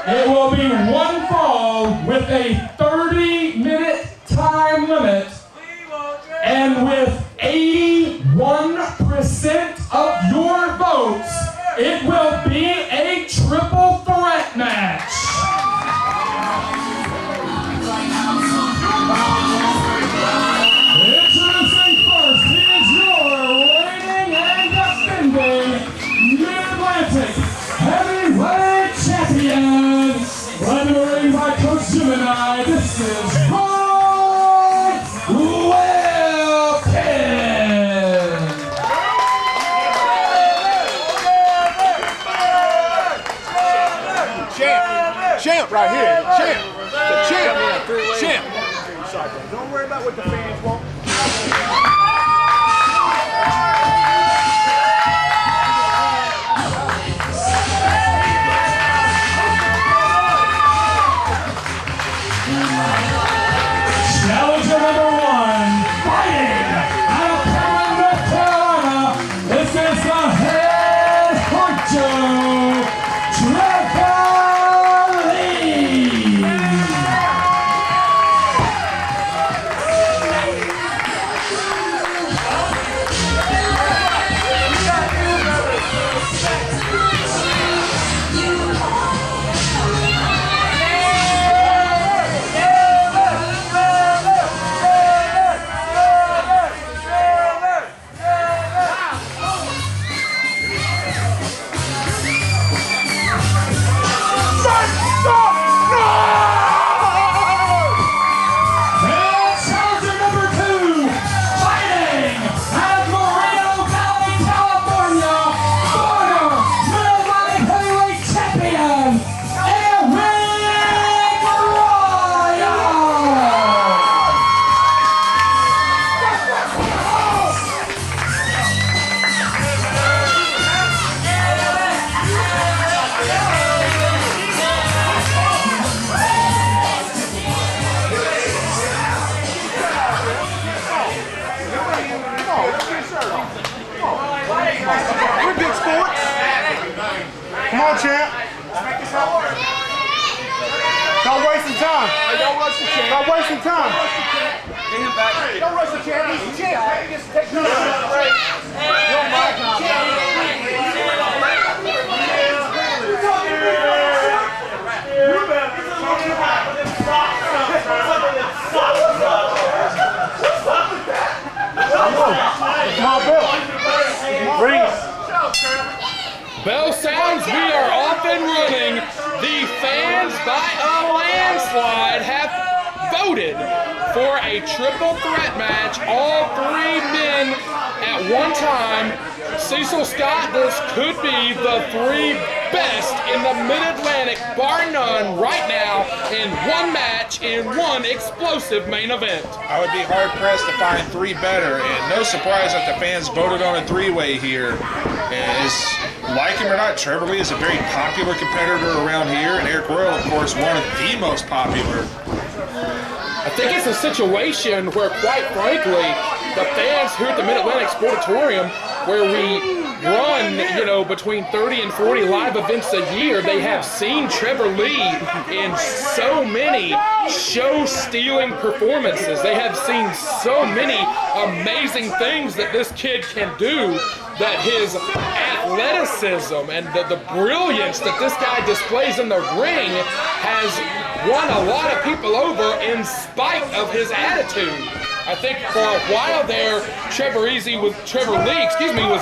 It will be one fall with a 30-minute time limit, and with 81% of your votes, it will be a triple threat match. Introducing first, he is your reigning and defending Mid-Atlantic Heavyweight Champion, led to the ring by Coach Gemini. This is Champ right here. Champ. The champ. Champ. Don't worry about what the fans want. Challenger number 1, fighting out of Perrin, North Carolina. This is the head honcho, Trevor Lee. We're big sports. Come on, champ. Don't waste some time. Don't rush the champ. Don't waste some time. Get him back. Don't rush the champ. He's the champ. Just take the break. Come on, Bill. Bring it. Bell sounds, we are off and running. The fans by a landslide have voted for a triple threat match. All 3 men at one time. Cecil Scott, this could be the 3 best in the Mid-Atlantic, bar none, right now, in one match, in one explosive main event. I would be hard-pressed to find 3 better, and no surprise that the fans voted on a 3-way here. And like him or not, Trevor Lee is a very popular competitor around here, and Arik Royal, of course, one of the most popular. I think it's a situation where, quite frankly, the fans here at the Mid-Atlantic Sportatorium, where we run, between 30 and 40 live events a year, they have seen Trevor Lee in so many show-stealing performances. They have seen so many amazing things that this kid can do, that his athleticism and the brilliance that this guy displays in the ring has won a lot of people over in spite of his attitude. I think for a while there, Trevor Lee was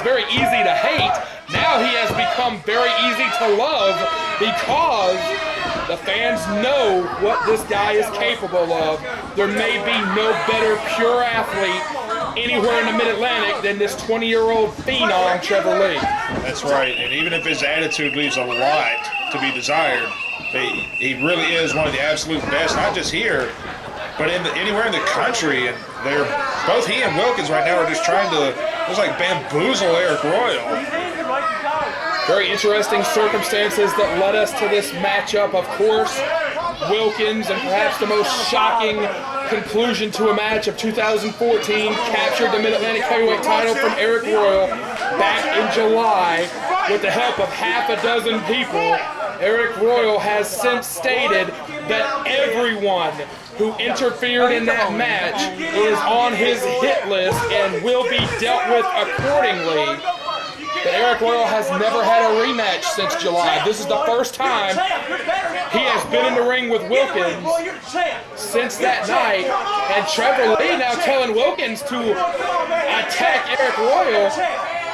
very easy to hate. Now he has become very easy to love because the fans know what this guy is capable of. There may be no better pure athlete anywhere in the Mid-Atlantic than this 20-year-old phenom, Trevor Lee. That's right, and even if his attitude leaves a lot to be desired, he really is one of the absolute best, not just here, but anywhere in the country. And both he and Wilkins right now are just trying to, it's like bamboozle Arik Royal. Very interesting circumstances that led us to this matchup. Of course, Wilkins, and perhaps the most shocking conclusion to a match of 2014, captured the Mid-Atlantic Heavyweight title from Arik Royal back in July with the help of half a dozen people. Arik Royal has since stated that everyone who interfered in that match is on his hit list and will be dealt with accordingly. But Arik Royal has never had a rematch since July. This is the first time he has been in the ring with Wilkins since that night. And Trevor Lee now telling Wilkins to attack Arik Royal.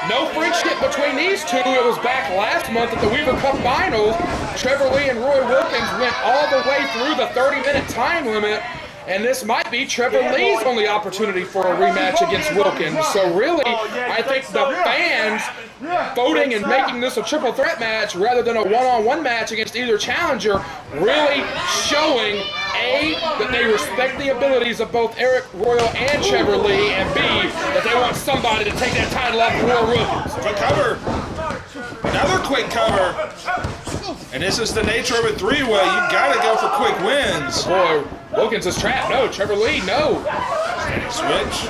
No friendship between these two. It was back last month at the Weaver Cup Finals. Trevor Lee and Roy Wilkins went all the way through the 30-minute time limit. And this might be Trevor Lee's only opportunity for a rematch against Wilkins. So really, I think the fans voting and making this a triple threat match rather than a one-on-one match against either challenger, really showing A, that they respect the abilities of both Arik Royal and Trevor Lee, and B, that they want somebody to take that title off Roy Wilkins. Quick cover. Another quick cover. And this is the nature of a three-way. You gotta go for quick wins. Boy, Wilkins is trapped. No, Trevor Lee, no. Standing switch.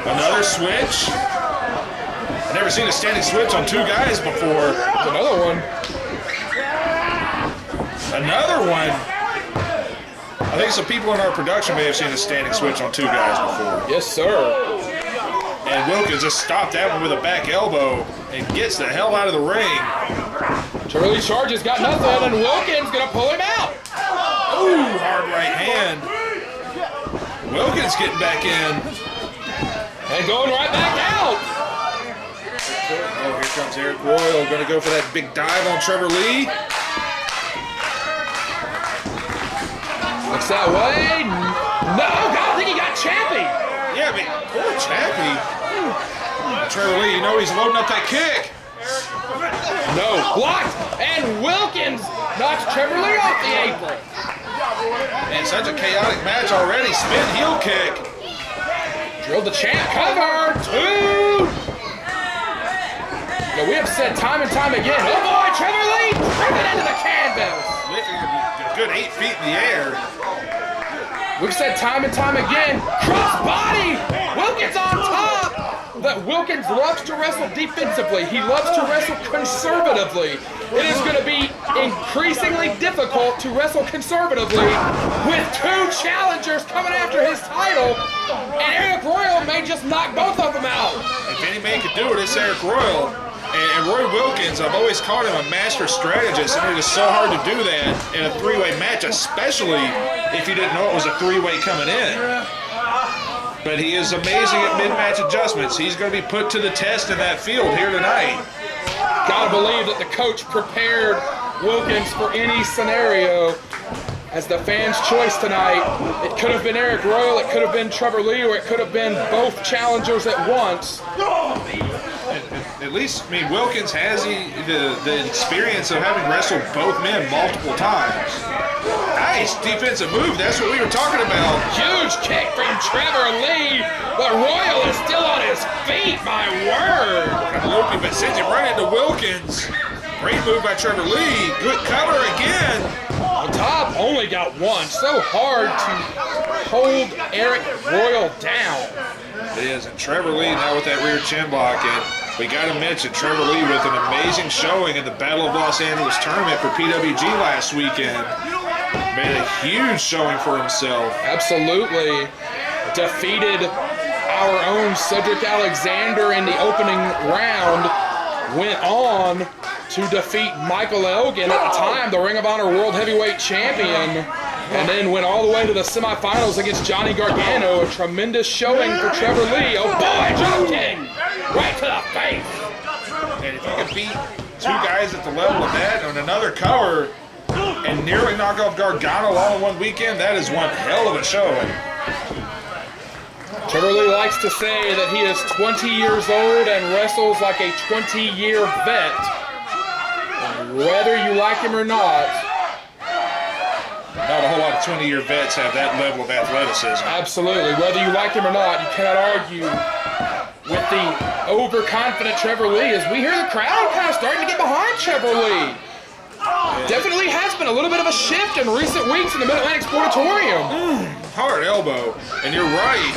Another switch. I've never seen a standing switch on two guys before. There's another one. Another one. I think some people in our production may have seen a standing switch on two guys before. Yes, sir. And Wilkins just stopped that one with a back elbow and gets the hell out of the ring. Trevor Lee charges, got nothing, and Wilkins gonna pull him out. Ooh, hard right hand. Wilkins getting back in. And going right back out. Oh, here comes Arik Royal, gonna go for that big dive on Trevor Lee. Looks that way. No, God, I think he got Chappie. Yeah, but poor Chappie. Trevor Lee, you know he's loading up that kick. No, blocked, and Wilkins knocks Trevor Lee off the apron. And such a chaotic match already. Spin heel kick. Drilled the champ, cover, 2. Now, we have said time and time again, oh boy, Trevor Lee, driven into the canvas. Lifting a good 8 feet in the air. We've said time and time again, cross body, Wilkins on top. That Wilkins loves to wrestle defensively. He loves to wrestle conservatively. It is going to be increasingly difficult to wrestle conservatively with 2 challengers coming after his title, and Arik Royal may just knock both of them out. If any man could do it, it's Arik Royal. And Roy Wilkins, I've always called him a master strategist, and it is so hard to do that in a 3-way match, especially if you didn't know it was a 3-way coming in. But he is amazing at mid-match adjustments. He's going to be put to the test in that field here tonight. Gotta believe that the coach prepared Wilkins for any scenario as the fans' choice tonight. It could have been Arik Royal, it could have been Trevor Lee, or it could have been both challengers at once. At least, I mean, Wilkins has the experience of having wrestled both men multiple times. Nice defensive move. That's what we were talking about. Huge kick from Trevor Lee, but Royal is still on his feet, my word. Loopy, but sends him right into Wilkins. Great move by Trevor Lee. Good cover again. On top, only got one. So hard to hold Arik Royal down. It is, and Trevor Lee now with that rear chin block. And we got to mention Trevor Lee with an amazing showing in the Battle of Los Angeles tournament for PWG last weekend. Made a huge showing for himself. Absolutely. Defeated our own Cedric Alexander in the opening round. Went on to defeat Michael Elgin, at the time the Ring of Honor World Heavyweight Champion. And then went all the way to the semifinals against Johnny Gargano. A tremendous showing for Trevor Lee. Oh boy, drop kick! Right to the face. And if you can beat 2 guys at the level of that on another cover and nearly knock off Gargano all in one weekend, that is one hell of a showing. Trevor Lee likes to say that he is 20 years old and wrestles like a 20-year vet. And whether you like him or not, not a whole lot of 20-year vets have that level of athleticism. Absolutely. Whether you like him or not, you cannot argue with the overconfident Trevor Lee, as we hear the crowd kind of starting to get behind Trevor Lee. Definitely has been a little bit of a shift in recent weeks in the Mid-Atlantic Sportatorium. Hard elbow, and you're right.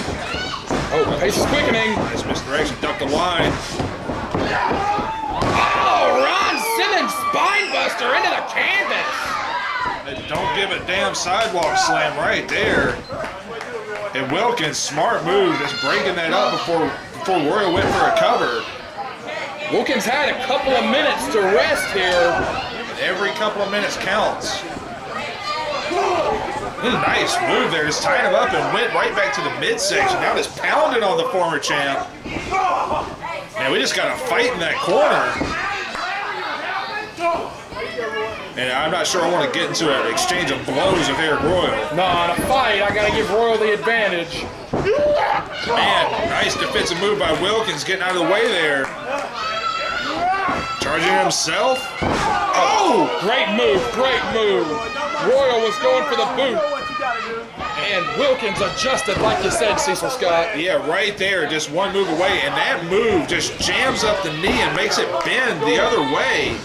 Oh, pace is quickening. Nice misdirection, ducked the line. Oh, Ron Simmons, spinebuster buster into the canvas. And don't give a damn sidewalk slam right there. And Wilkins, smart move, just breaking that up before Royal went for a cover. Wilkins had a couple of minutes to rest here. Every couple of minutes counts. Nice move there, just tied him up and went right back to the midsection. Now just pounding on the former champ. Man, we just got a fight in that corner. And I'm not sure I want to get into an exchange of blows with Arik Royal. No, in a fight, I got to give Royal the advantage. Man, nice defensive move by Wilkins, getting out of the way there. Charging himself. Oh, great move, great move. Royal was going for the boot. And Wilkins adjusted, like you said, Cecil Scott. Yeah, right there, just one move away, and that move just jams up the knee and makes it bend the other way.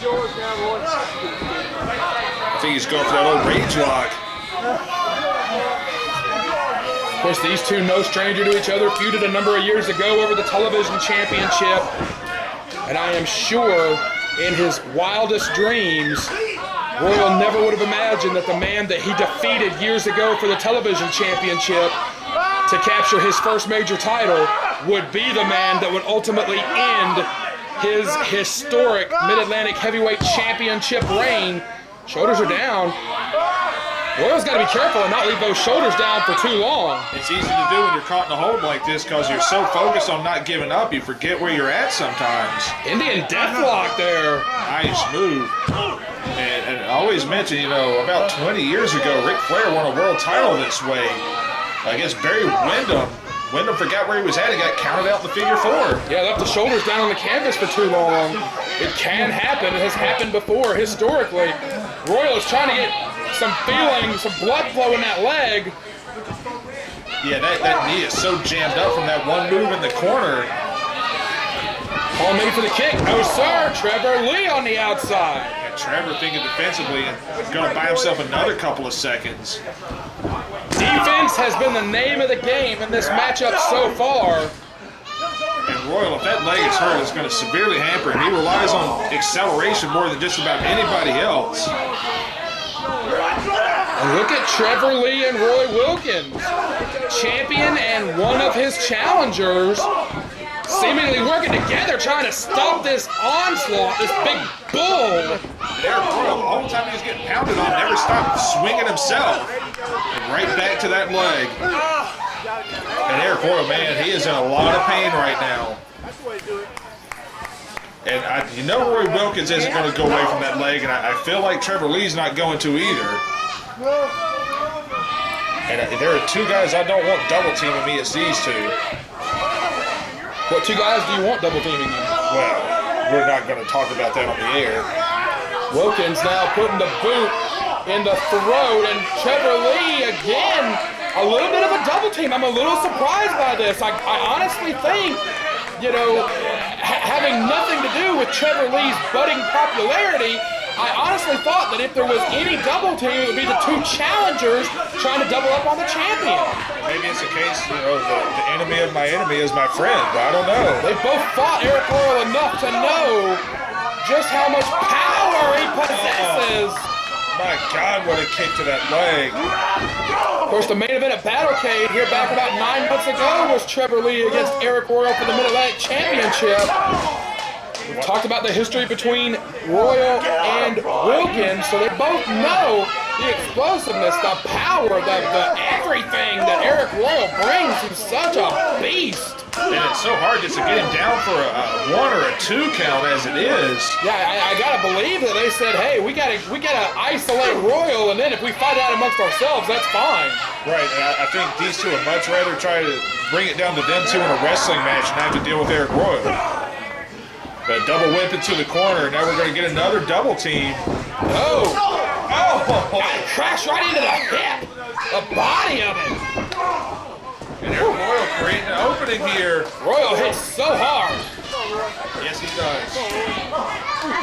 I think he's going for that old rage lock. Of course, these two, no stranger to each other, feuded a number of years ago over the television championship. And I am sure in his wildest dreams, Royal never would have imagined that the man that he defeated years ago for the television championship to capture his first major title would be the man that would ultimately end his historic Mid-Atlantic Heavyweight Championship reign. Shoulders are down. Royal's got to be careful and not leave those shoulders down for too long. It's easy to do when you're caught in a hold like this because you're so focused on not giving up, you forget where you're at sometimes. Indian deathlock there. Nice move. And I always mention, you know, about 20 years ago, Ric Flair won a world title this way against Barry Windham. Windham forgot where he was at and got counted out in the figure 4. Yeah, left the shoulders down on the canvas for too long. It can happen. It has happened before, historically. Royal is trying to get some feeling, some blood flow in that leg. Yeah, that knee is so jammed up from that one move in the corner. Call me for the kick. No, sir. Trevor Lee on the outside. And Trevor thinking defensively and going to buy himself another couple of seconds. Defense has been the name of the game in this matchup so far. And Royal, if that leg is hurt, it's going to severely hamper him. He relies on acceleration more than just about anybody else. And look at Trevor Lee and Roy Wilkins. Champion and one of his challengers seemingly working together trying to stop this onslaught, this big bull. Arik Royal, all the time he was getting pounded on, never stopped swinging himself. And right back to that leg. And Arik Royal, man, he is in a lot of pain right now. And you know Roy Wilkins isn't going to go away from that leg, and I feel like Trevor Lee's not going to either. And there are two guys I don't want double teaming me, it's these two. What two guys do you want double teaming you? Well, we're not going to talk about that on the air. Wilkins now putting the boot in the throat, and Trevor Lee again, a little bit of a double team. I'm a little surprised by this. I honestly think, you know, having nothing to do with Trevor Lee's budding popularity, I honestly thought that if there was any double team, it would be the two challengers trying to double up on the champion. Maybe it's a case, you know, the enemy of my enemy is my friend, but I don't know. They both fought Arik Royal enough to know just how much power he possesses. My God, what a kick to that leg. Of course, the main event at Battlecade here back about 9 months ago was Trevor Lee against Arik Royal for the Mid-Atlantic Championship. We've talked about the history between Royal and Wilkins, so they both know the explosiveness, the power, the everything that Arik Royal brings. He's such a beast. And it's so hard just to get him down for a 1 or a 2 count as it is. Yeah, I gotta believe that they said, hey, we gotta isolate Royal, and then if we fight out amongst ourselves, that's fine. Right, and I think these two would much rather try to bring it down to them two in a wrestling match and have to deal with Arik Royal. But double whip into the corner. Now we're going to get another double team. Oh! Crash right into the hip! The body of it! And Arik Royal creating an opening here. Royal hits so hard. Yes, he does.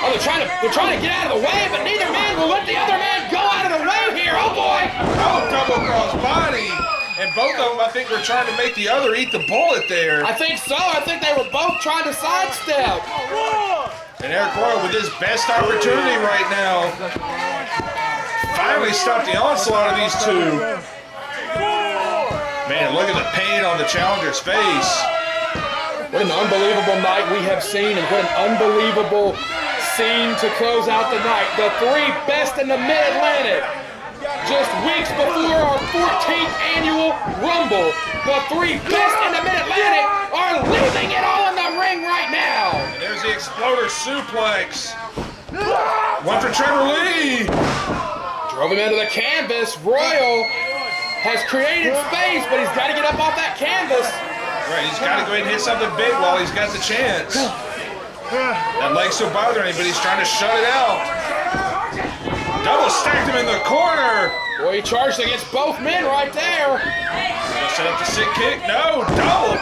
Oh, they're trying to get out of the way, but neither man will let the other man go out of the way here. Oh boy! Oh, double cross body. And both of them, I think, were trying to make the other eat the bullet there. I think so. I think they were both trying to sidestep. And Arik Royal with his best opportunity right now. Finally stopped the onslaught of these two. Man, look at the pain on the challenger's face. What an unbelievable night we have seen, and what an unbelievable scene to close out the night. The three best in the Mid-Atlantic. Just weeks before our 14th annual Rumble, the three best in the Mid-Atlantic are leaving it all in the ring right now. And there's the exploder suplex. One for Trevor Lee. Drove him into the canvas. Royal has created space, but he's got to get up off that canvas. Right, he's got to go ahead and hit something big while he's got the chance. That leg's still bothering him, but he's trying to shut it out. Double stacked him in the corner. Boy, he charged against both men right there. Gonna set up the sick kick. No, double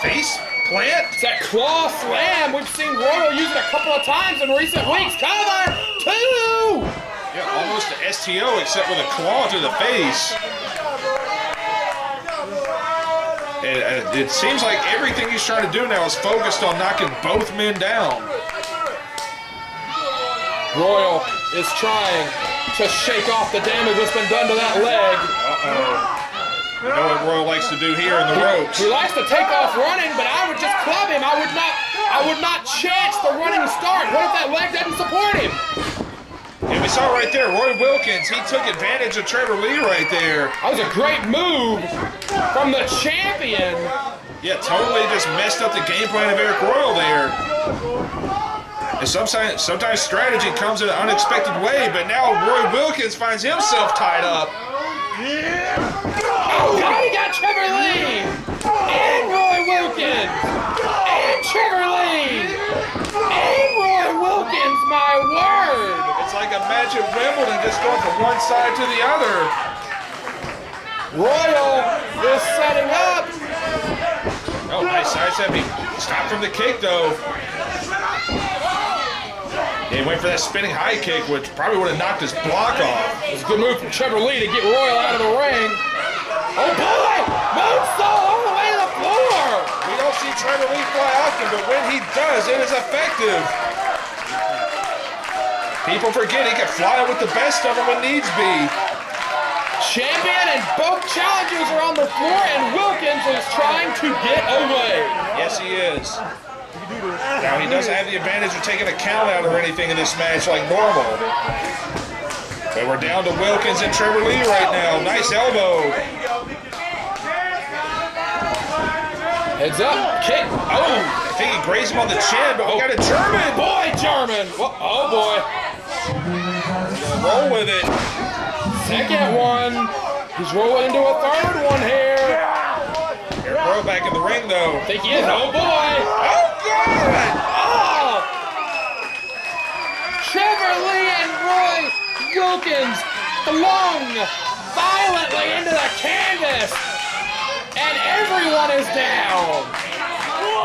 face plant. It's that claw slam we've seen Royal use it a couple of times in recent weeks. Cover two. Yeah, almost the STO except with a claw to the face. And it seems like everything he's trying to do now is focused on knocking both men down. Royal is trying to shake off the damage that's been done to that leg. You know what Royal likes to do here in the ropes. He likes to take off running, but I would just club him. I would not chance the running start. What if that leg doesn't support him? And we saw right there, Roy Wilkins, he took advantage of Trevor Lee right there. That was a great move from the champion. Yeah, totally just messed up the game plan of Arik Royal there. And sometimes strategy comes in an unexpected way, but now Roy Wilkins finds himself tied up. Oh God, he got Trevor Lee! And Roy Wilkins! And Trevor Lee! And Roy Wilkins, my word! It's like a match at Wimbledon, just going from one side to the other. Royal is setting up. Oh, nice sidestep. He stopped from the kick, though. He went for that spinning high kick, which probably would have knocked his block off. It was a good move from Trevor Lee to get Royal out of the ring. Oh boy! Moonsault all the way to the floor! We don't see Trevor Lee fly often, but when he does, it is effective. People forget he can fly with the best of them when needs be. Champion and both challengers are on the floor, and Wilkins is trying to get away. Yes, he is. Now, he doesn't have the advantage of taking a count out or anything in this match like normal. But we're down to Wilkins and Trevor Lee right now. Nice elbow. Heads up, kick. Oh, I think he grazed him on the chin, but we got a German. Boy, German. Oh, boy. Roll with it. Second one. He's rolling into a third one here. Arik Royal back in the ring, though. I think he is. Oh, boy. Oh, God. Oh! Trevor Lee and Roy Wilkins flung violently into the canvas, and everyone is down.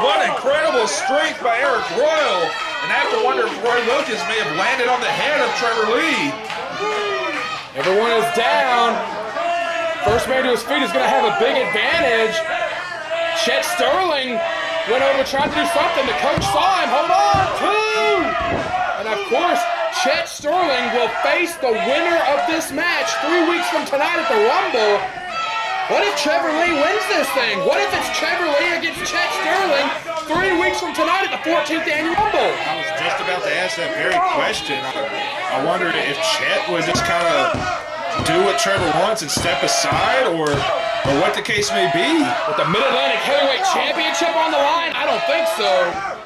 What incredible strength by Arik Royal. And I have to wonder if Roy Wilkins may have landed on the head of Trevor Lee. Everyone is down. First man to his feet is going to have a big advantage. Chet Sterling went over, tried to do something. The coach saw him. Hold on, two. And of course, Chet Sterling will face the winner of this match 3 weeks from tonight at the Rumble. What if Trevor Lee wins this thing? What if it's Trevor Lee against Chet Sterling 3 weeks from tonight at the 14th annual Rumble? I was just about to ask that very question. I wondered if Chet would just kind of do what Trevor wants and step aside, or what the case may be. With the Mid-Atlantic Heavyweight Championship on the line? I don't think so.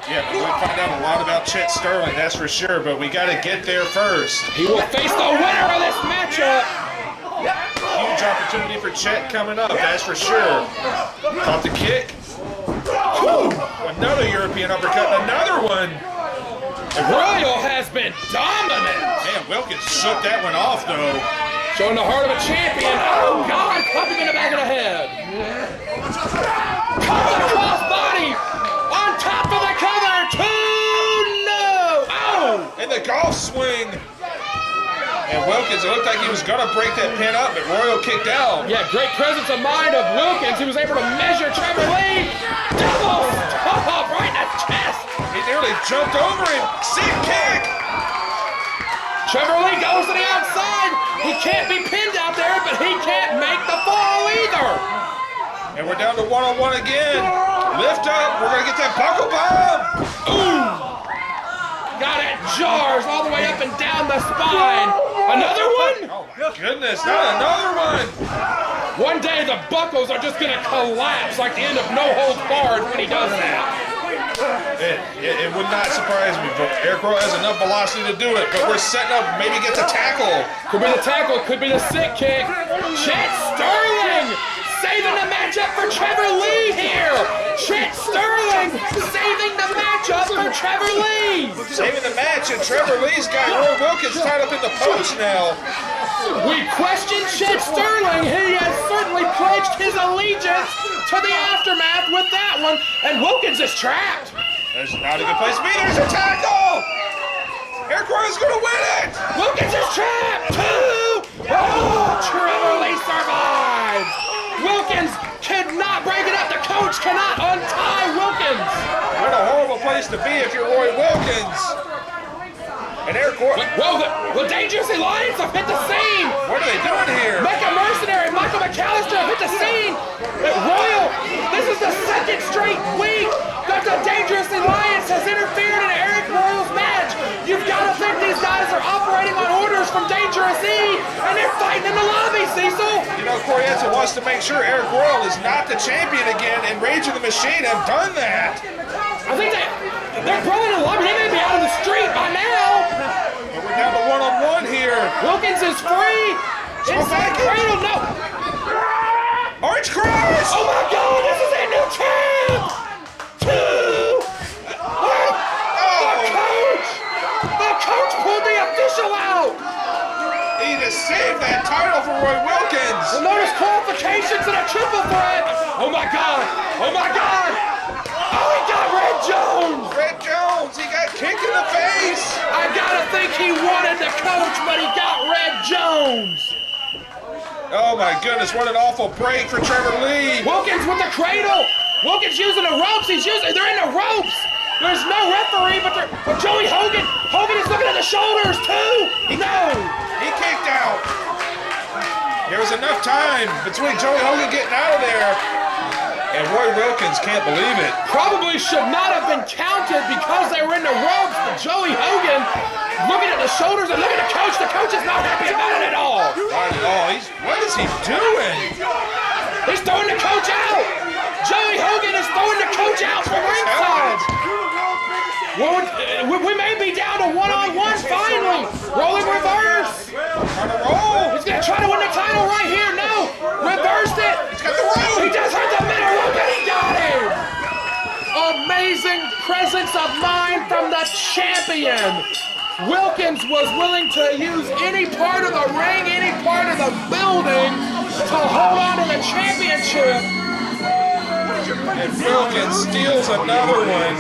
Yeah, we'll find out a lot about Chet Sterling, that's for sure, but we got to get there first. He will face the winner of this matchup. Huge opportunity for Chet coming up, that's for sure. Caught the kick. Whew. Another European uppercut, another one. Royal has been dominant. Man, Wilkins shook that one off, though. Showing the heart of a champion. Oh, God, club him in the back of the head. Caught the crossbody on top of the cover. Two, no. Oh. And the golf swing. And Wilkins, it looked like he was going to break that pin up, but Royal kicked out. Yeah, great presence of mind of Wilkins. He was able to measure Trevor Lee. Double stop right in the chest. He nearly jumped over him. Sick kick. Trevor Lee goes to the outside. He can't be pinned out there, but he can't make the fall either. And we're down to one-on-one again. Lift up. We're going to get that buckle bomb. Ooh. Got it. Jars all the way up and down the spine. Another one? Oh, my goodness. Not another one. One day the buckles are just going to collapse like the end of No Holds Barred when he does that. It would not surprise me, but Arik Royal has enough velocity to do it, but we're setting up, maybe get the tackle. Could be the tackle, could be the sick kick. Chet Sterling saving the matchup for Trevor Lee here. Chet Sterling saving the matchup for Trevor Lee. Saving the match, and Trevor Lee's got Roy Wilkins tied up in the post now. We question Chet Sterling. He has certainly pledged his allegiance to the aftermath with that one, and Wilkins is trapped. That's not a good place to be. There's a tackle. Arik Royal's going to win it. Wilkins is trapped. 2. Oh, Trevor Lee survives. Wilkins cannot break it up. The coach cannot untie Wilkins. What a horrible place to be if you're Roy Wilkins. And Arik Royal. Whoa, the Dangerous Alliance have hit the scene. What are they doing here? Mecha Mercenary, Michael McAllister have hit the scene. Royal, this is the second straight week that the Dangerous Alliance has interfered in Arik Royal's match. You've got to think these guys are operating on orders from Dangerous E, and they're fighting in the lobby, Cecil. You know, Corietta wants to make sure Arik Royal is not the champion again, and Rage of the Machine have done that. I think they're brawling in the lobby. They may be out of the street by now. But we're down to one-on-one here. Wilkins is free. Inside cradle, no. Orange Cross! Oh my God, this is a new champ! 2! What? The coach pulled the official out! He just saved that title for Roy Wilkins! Well, notice qualifications and a triple threat! Oh my God! Oh my God! Oh, he got Red Jones! Red Jones, he got kicked in the face! I gotta think he wanted the coach, but he got Red Jones! Oh my goodness, what an awful break for Trevor Lee! Wilkins with the cradle! Wilkins using the ropes, they're in the ropes! There's no referee, but Joey Hogan is looking at the shoulders too! No! He kicked out! There was enough time between Joey Hogan getting out of there, and Roy Wilkins can't believe it. Probably should not have been counted because they were in the ropes, but Joey Hogan looking at the shoulders and looking at the coach. The coach is not happy about it at all. Not at all. What is he doing? He's throwing the coach out. Joey Hogan is throwing the coach out from ringside. Well, we may be down to one-on-one finally. Rolling reverse. Trying to roll. He's going to try to win the title right here. No. Reversed it. He's got the rope. He just hit the middle rope and he got him. Amazing presence of mind from the champion. Wilkins was willing to use any part of the ring, any part of the building to hold on to the championship. And Wilkins steals another one.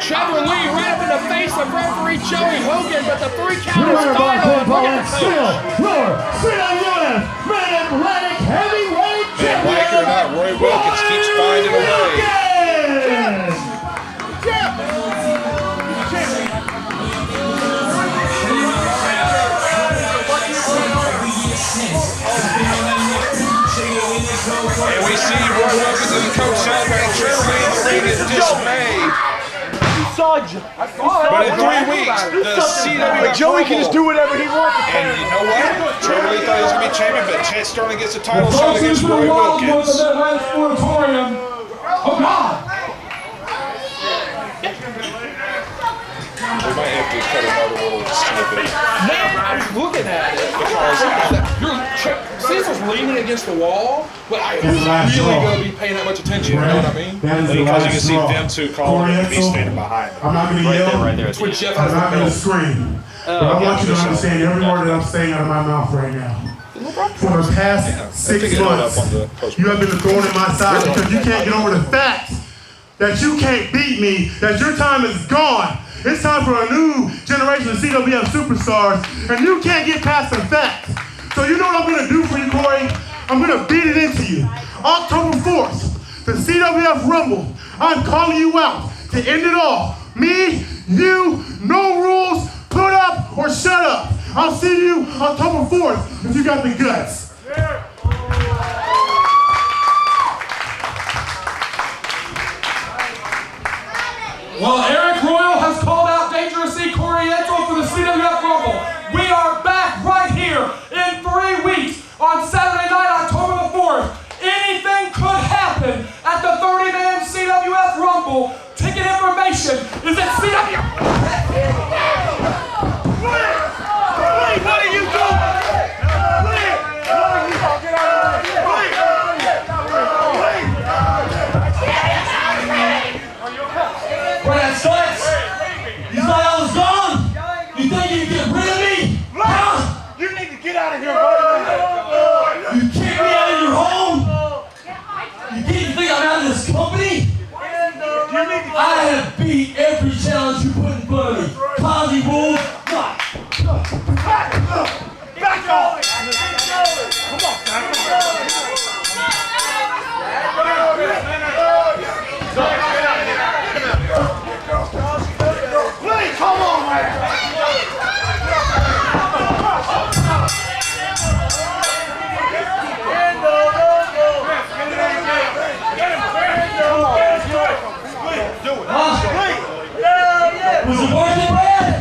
Trevor Lee right up in the face of referee Joey Hogan, but the 3 count is Winner by final. pinfall and still your CWF Mid-Atlantic Heavyweight And like it or not, Roy Wilkins keeps finding a way. And we see Roy Wilkins and the coach celebrating Trevor Lee in the ring in dismay. But in 3 weeks, the CWF Joey can just do whatever he wants. And you know what? Trevor Lee thought he was going to be champion, but Chet Sterling gets a title shot against Roy Wilkins. Oh God! We might have to cut another little snippet. Man, I was looking at it because Cecil's leaning against the wall, but I am really going to be paying that much attention, you know what I mean? Because you can see them two calling him and he's standing behind them. I'm not going to yell. Right there. That's what Jeff I'm has not the going to belt. scream. But I want you to understand every word that I'm saying out of my mouth right now. For the past 6 months, you have been a thorn in my side because you can't get over the fact that you can't beat me, that your time is gone. It's time for a new generation of CWF superstars, and you can't get past the fact. So you know what I'm going to do for you, Corey? I'm going to beat it into you. October 4th, the CWF Rumble. I'm calling you out to end it all. Me, you, no rules, put up or shut up. I'll see you October 4th if you got the guts. Well, Arik Royal has called out Dangerously Corriento for the CWF Rumble. We are back right here in 3 weeks on Saturday night, October the 4th. Anything could happen at the 30-man CWF Rumble. Ticket information is at CWF. What are you doing? Brad Stutts, you thought I was gone? You think you can get rid of me? Huh? You need to get out of here, buddy. You kicked me out of your home? You think I'm out of this company? I have beat every challenge you put in front of me. Kazi rules. Back off. Come on, Lee, come on, man. Was it worth it, Brad?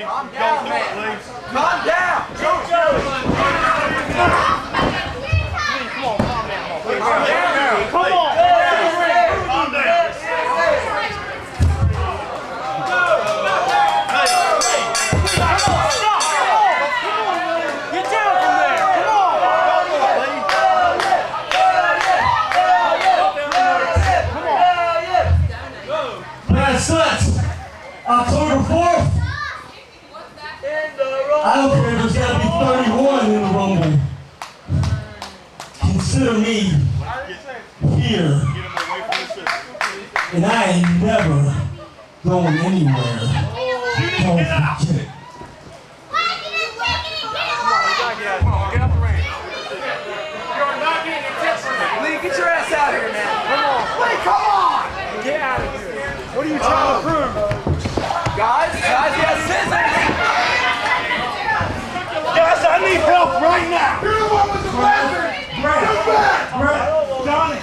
Calm down, man. Calm down. Come on, calm down. Come on. Calm down. Get down from there. Come on. Brad Stutts, October 4th. I don't care if there's got to be 31 in the Rumble. Consider me here. And I ain't never going anywhere. Don't forget it. Get up the ring. You're not getting a tip from me. Lee, get your ass out of here, man. Come on. Lee, come on. Get out of here. What are you trying to prove? Guys, he has scissors. Guys, I need help right now. You're the one with the weapon. Get back. Donnie,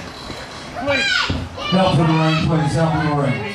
please. help in the ring, please. Help in the ring.